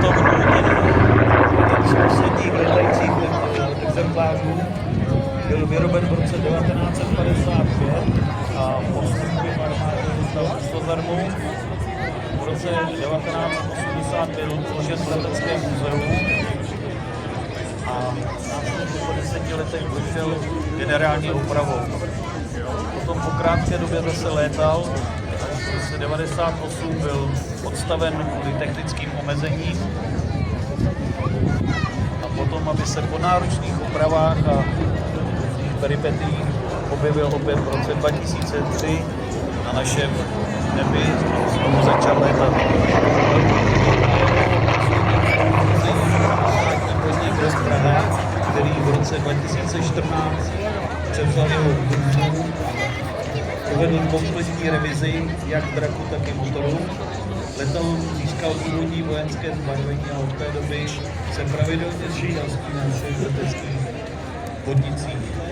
startovnu z posledních letajících exemplářů byl vyroben v roce 1955 a postupně v armádě dostal Ústozarmu. V roce 1980 byl vložen v leteckém muzeu a následně po 10 letech prošel generální úpravou. Potom po krátké době zase létal. V roce 1998 byl odstaven kvůli technickým omezením a potom, aby se po náročných opravách a peripetiích objevil opět v roce 2003 na našem nebi a znovu začal létat. Brest Praha, který v roce 2014 převzal jeho družinu, provedl kompletní revizi jak draku, tak i motoru. Letoun získal původní vojenské zbarvení a od té doby se pravidelně zúčastní na všech leteckých podnicích.